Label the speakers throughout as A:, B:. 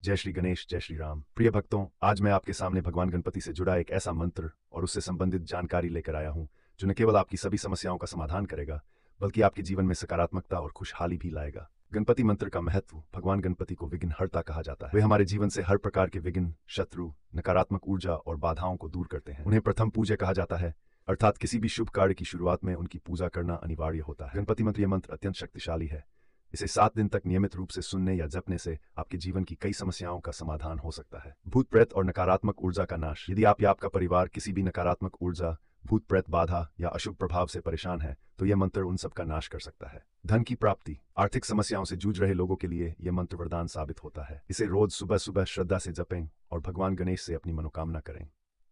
A: जय श्री गणेश, जय श्री राम। प्रिय भक्तों, आज मैं आपके सामने भगवान गणपति से जुड़ा एक ऐसा मंत्र और उससे संबंधित जानकारी लेकर आया हूं जो न केवल आपकी सभी समस्याओं का समाधान करेगा बल्कि आपके जीवन में सकारात्मकता और खुशहाली भी लाएगा। गणपति मंत्र का महत्व। भगवान गणपति को विघ्नहर्ता कहा जाता है। वे हमारे जीवन से हर प्रकार के विघ्न, शत्रु, नकारात्मक ऊर्जा और बाधाओं को दूर करते हैं। उन्हें प्रथम पूज्य कहा जाता है, अर्थात किसी भी शुभ कार्य की शुरुआत में उनकी पूजा करना अनिवार्य होता है। गणपति मंत्र, यह मंत्र अत्यंत शक्तिशाली है। इसे 7 दिन तक नियमित रूप से सुनने या जपने से आपके जीवन की कई समस्याओं का समाधान हो सकता है। भूत प्रेत और नकारात्मक ऊर्जा का नाश। यदि आप या आपका परिवार किसी भी नकारात्मक ऊर्जा, भूत प्रेत बाधा या अशुभ प्रभाव से परेशान है तो यह मंत्र उन सब का नाश कर सकता है। धन की प्राप्ति। आर्थिक समस्याओं से जूझ रहे लोगों के लिए यह मंत्र वरदान साबित होता है। इसे रोज सुबह सुबह श्रद्धा से जपें और भगवान गणेश से अपनी मनोकामना करें।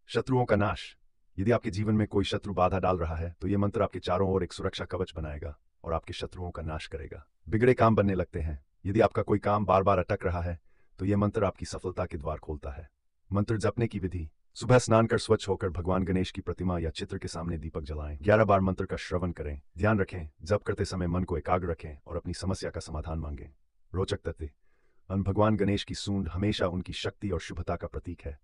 A: शत्रुओं का नाश। यदि आपके जीवन में कोई शत्रु बाधा डाल रहा है तो यह मंत्र आपके चारों ओर एक सुरक्षा कवच बनाएगा और आपके शत्रुओं का नाश करेगा। बिगड़े काम बनने लगते हैं। यदि आपका कोई काम बार बार अटक रहा है तो यह मंत्र आपकी सफलता के द्वार खोलता है। मंत्र जपने की विधि। सुबह स्नान कर स्वच्छ होकर भगवान गणेश की प्रतिमा या चित्र के सामने दीपक जलाएं। 11 बार मंत्र का श्रवण करें। ध्यान रखें, जप करते समय मन को एकाग्र रखें और अपनी समस्या का समाधान मांगें। रोचक तथ्य। भगवान गणेश की सूंड हमेशा उनकी शक्ति और शुभता का प्रतीक है।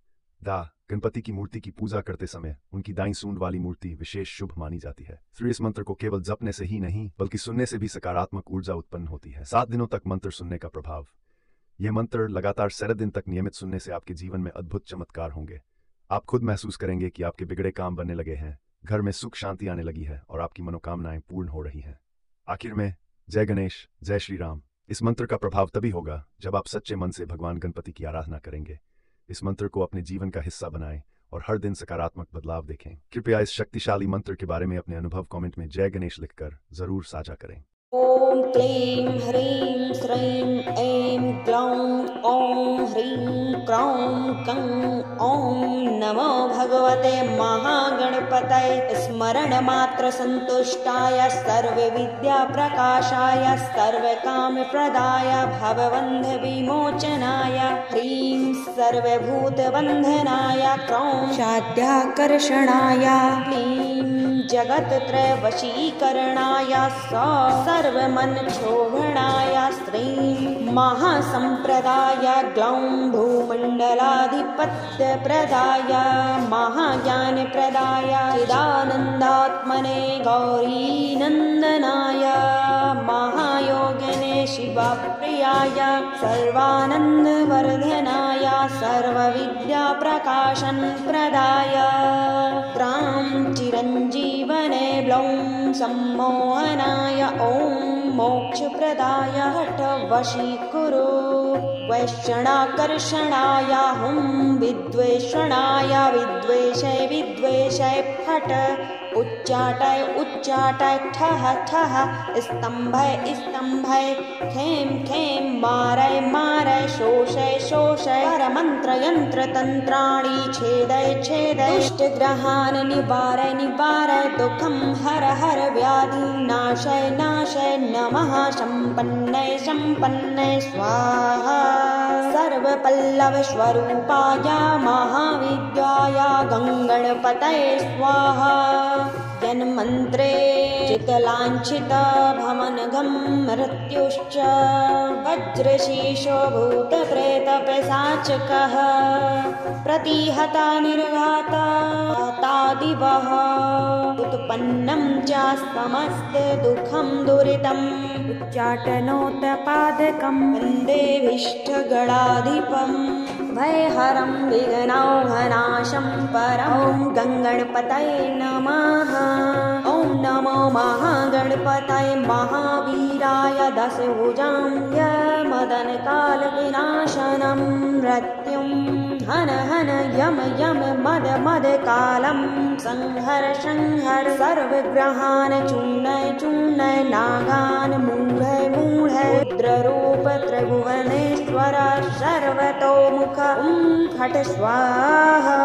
A: गणपति की मूर्ति की पूजा करते समय उनकी दाईं सूंड वाली मूर्ति विशेष शुभ मानी जाती है। फिर इस मंत्र को केवल जपने से ही नहीं बल्कि सुनने से भी सकारात्मक ऊर्जा उत्पन्न होती है। 7 दिनों तक मंत्र सुनने का प्रभाव। यह मंत्र लगातार 7 दिन तक नियमित सुनने से आपके जीवन में अद्भुत चमत्कार होंगे। आप खुद महसूस करेंगे कि आपके बिगड़े काम बनने लगे हैं, घर में सुख शांति आने लगी है और आपकी मनोकामनाएं पूर्ण हो रही हैं। आखिर में, जय गणेश, जय श्री राम। इस मंत्र का प्रभाव तभी होगा जब आप सच्चे मन से भगवान गणपति की आराधना करेंगे। इस मंत्र को अपने जीवन का हिस्सा बनाएं और हर दिन सकारात्मक बदलाव देखें। कृपया इस शक्तिशाली मंत्र के बारे में अपने अनुभव कमेंट में जय गणेश लिखकर जरूर साझा करें।
B: ॐ क्लीं ह्रीं श्रीं ऐं ग्लौं ॐ ह्रीं क्रौं कं ॐ नमो भगवते महागणपतये। स्मरणमात्रसन्तुष्टाय सर्वविद्याप्रकाशाय सर्वकामप्रदाय भवबन्धविमोचनाय ह्रीं सर्वभूतबन्धनाय क्रौं शाद्याकर्षणाय क्लीं जगत्त्रयवशीकरणाय सर्वमनक्षोभणाय श्रीं महासम्प्रदाय ग्लौं भूमण्डलाधिपत्यप्रदाय महाज्ञानप्रदाय चिदानन्दात्मने गौरीनन्दनाय महायोगिने शिवप्रियाय सर्वानन्दवर्धनाय सर्वविद्याप्रकाशनप्रदाय त्रां चिरञ्जीवने ब्लौं सम्मोहनाय ॐ मोक्षप्रदाय हठवशीकुरु वैष्णवाकर्षणाय हुं विद्वेषणाय विद्वेषे फट उच्चाटय ठः स्तम्भय खें मारय शोषय परमन्त्रयन्त्रतन्त्राणि छेदय दुष्टग्रहान् निवारय दुःखं हर व्याधि नाशय नमः सम्पन्नय स्वाहा सर्वपल्लवस्वरूपाय महाविद्याय गङ्गणपतये स्वाहा। जन्मन्त्रे चितलाञ्छितभवनघं मृत्युश्च वज्रशीर्षो भूतप्रेतपिशाचकः प्रतिहता निर्घाता तादिवः उत्पन्नं च समस्तदुःखं दुरितम् उच्चाटनोत्पादकं वन्देभीष्टगणाधिपम् भयहरं विघ्नौघनाशं परं गङ्गणपतये नमः। ॐ नमो महागणपतये महावीराय दशभुजाय मदनकालविनाशनं मृत्युं हन यम मद कालं संहर सर्वग्रहान् चूर्णय नागान् मूढ रुद्ररूप त्रिभुवनेश्वर सर्वतोमुख फट स्वाहा।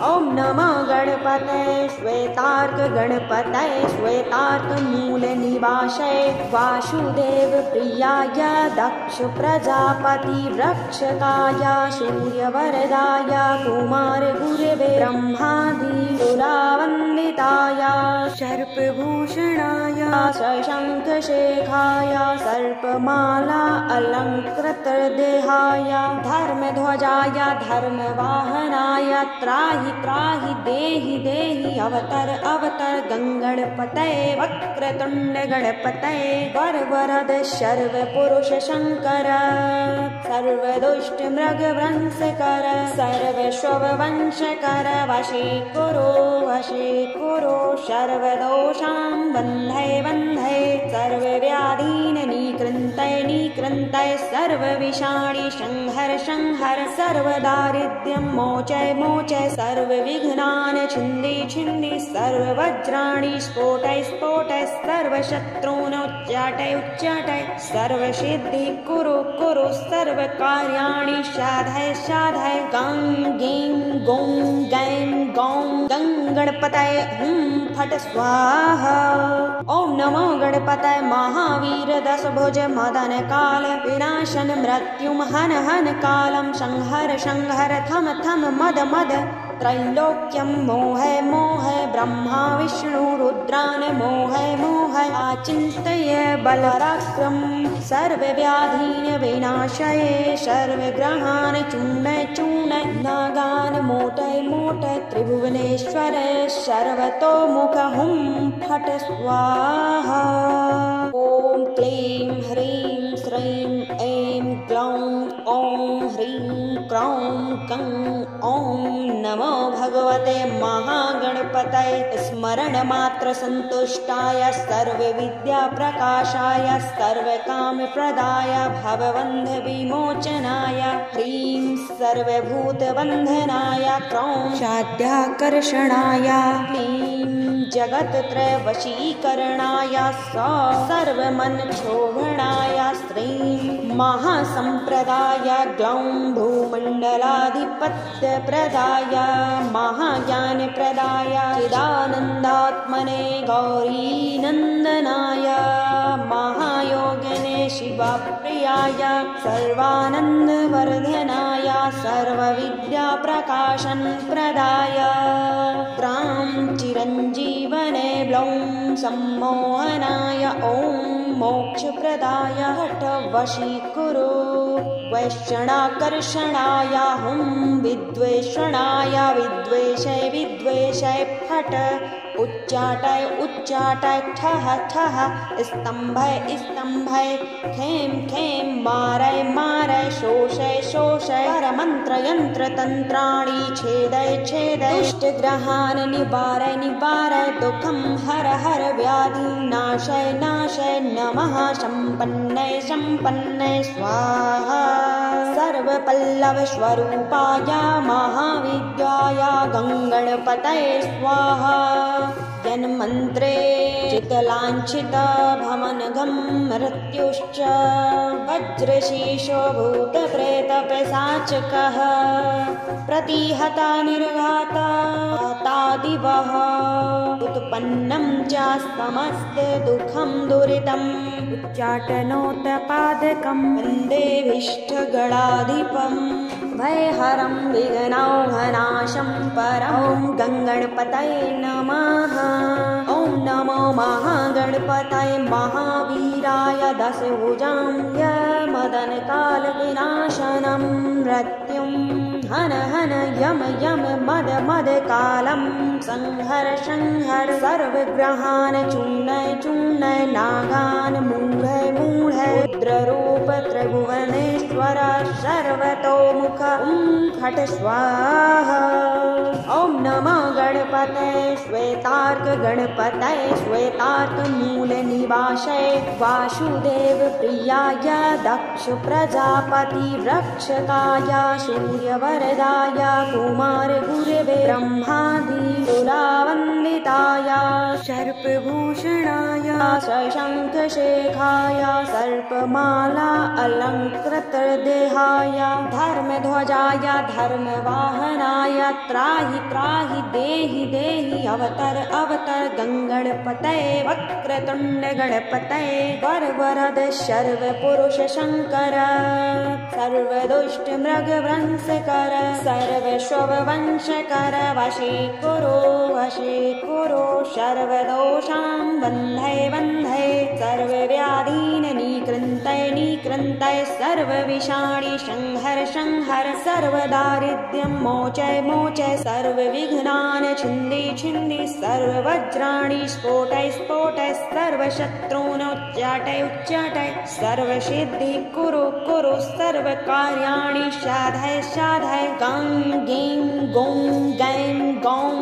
B: ॐ नमो गणपतये श्वेतार्कगणपतये श्वेतार्कमूलनिवासये वासुदेव प्रियाय दक्ष प्रजापति रक्षकाय सूर्यवरदाय कुमार गुरवे ब्रह्मादिसुरावन्दिताय सर्पभूषणाय शशंखशेखाय सर्पमाला अलङ्कृतदेहाय धर्मध्वजाय धर्मवाहनाय त्राहि त्राहि देहि देहि अवतर अवतर गङ्गणपतये वक्रतुण्ड गणपतये वरवरद सर्वपुरुष शङ्कर सर्वदुष्ट मृगवंशकर सर्वस्ववंशकर वशे कुरु सर्वदोषां बन्धय बन्धय सर्वव्याधीन निकृन्तय सर्वविषाणि संहर संहर सर्वदारिद्र्यं मोचय मोचय सर्वविघ्नान् छिन्धि सर्ववज्राणि स्फोटय सर्वशत्रून् उच्चाटय सर्वसिद्धि कुरु सर्वकार्याणि साधय गं गीं गों गैं गौं गङ्गणपतये हुं फट् स्वाहा। ॐ नमो गणपतये महावीर दशभुज मदन काल विनाशन मृत्युं हन हन कालं संहर थम थम मद त्रैलोक्यं मोहे ब्रह्मा विष्णु रुद्रान् मोहे आचिन्तय बलराक्रम सर्वव्याधीन विनाशये सर्वग्रहान् चूर्णय नागान् मोटय त्रिभुवनेश्वर सर्वतोमुख हुं फट् स्वाहा। ॐ क्लीं ह्रीं श्रीं ऐं ग्लौं ॐ ह्रीं क्रौं कं ॐ नमो भगवते महागणपतये स्मरणमात्र संतुष्टाय सर्वविद्याप्रकाशाय सर्वकामप्रदाय भवबन्ध विमोचनाय ह्रीं सर्वभूतबन्धनाय क्रौं साध्याकर्षणाय क्लीं जगत्त्रयवशीकरणाय सर्वमनक्षोभणाय श्रीं महासम्प्रदाय ग्लौं भूमण्डलाधिपत्यप्रदाय महाज्ञानप्रदाय चिदानन्दात्मने गौरीनन्दनाय महायोगिने शिवप्रियाय सर्वानन्दवर्धनाय सर्वविद्याप्रकाशनप्रदाय क्रां चिरञ्जीवने ब्लौं सम्मोहनाय ॐ मोक्षप्रदाय हठ वशीकुरु वैष्णाकर्षणाय हुं विद्वेषणाय विद्वेषय फट उच्चाटय ठः स्तम्भय खेम मारय शोषय परमन्त्रयन्त्रतन्त्राणि छेदय दुष्टग्रहान् निवारय दुःखं हर व्याधि नाशय नमः सम्पन्नय स्वाहा। सर्वपल्लवस्वरूपाय महाविद्याय गङ्गणपतये स्वाहा। यन्मन्त्रे चितलाञ्छितभमनघं मृत्युश्च वज्रशीर्षो भूतप्रेतपिशाचकः प्रतिहता निर्घाता तादिवः उत्पन्नं च समस्तदुःखं दुरितम् उच्चाटनोत्पादकं वन्देभीष्टगणाधिपम् भयहरं विघ्नौघनाशं परं गङ्गणपतये नमः। ॐ नमो महागणपतये महावीराय दशभुजाय मदनकालविनाशनं मृत्युं हन यम मद कालं संहर सर्वग्रहान् चूर्णय नागान् मूढय रुद्ररूप त्रिभुवनेश्वर सर्वतोमुख फट् स्वाहा। ॐ नमो गणपतये श्वेतार्कगणपतये श्वेतार्कमूलनिवासये वासुदेव प्रियाय दक्ष प्रजापति रक्षकाय सूर्यवरदाय कुमार गुरवे ब्रह्मादितुलावन्दिताय सर्पभूषणाय शशंखशेखाय सर्पमाला अलङ्कृतदेहाय धर्मध्वजाय धर्मवाहनाय त्राहि देहि देहि अवतर गङ्गणपतये वक्रतुण्ड गणपतये वरवरद सर्वपुरुष शङ्कर सर्वदुष्ट मृगवंशकर सर्वस्ववंशकर वशे कुरु सर्वदोषां बन्धय सर्वव्याधीन निकृन्तय निकृन्तय सर्वविषाणि संहर संहर सर्वदारिद्र्यं मोचय मोचय सर्वविघ्नान् छिन्दि छिन्दि सर्ववज्राणि स्फोटय स्फोटय सर्वशत्रून् उच्चाटय उच्चाटय सर्वसिद्धि कुरु कुरु सर्वकार्याणि साधय साधय गं गीं गों गैं गौं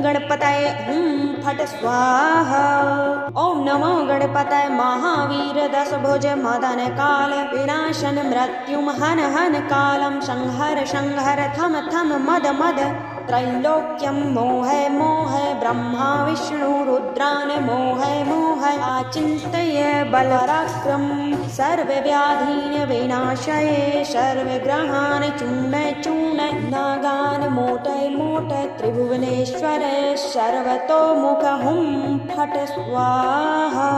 B: गणपतये फट् स्वाहा। ॐ नमो गणपतये महावीर दशभुज मदन काल विनाशन मृत्युम हन हन कालं संहर संहर थम थम मद मद त्रैलोक्यं मोहय मोहय ब्रह्मा विष्णु रुद्रान् मोहय मोहय आचिन्तय बलराक्रम सर्वव्याधीन् विनाशय सर्वग्रहान् चूर्णय चूर्णय नागान् मोटय मोटय त्रिभुवनेश्वर सर्वतोमुख हुं फट् स्वाहा।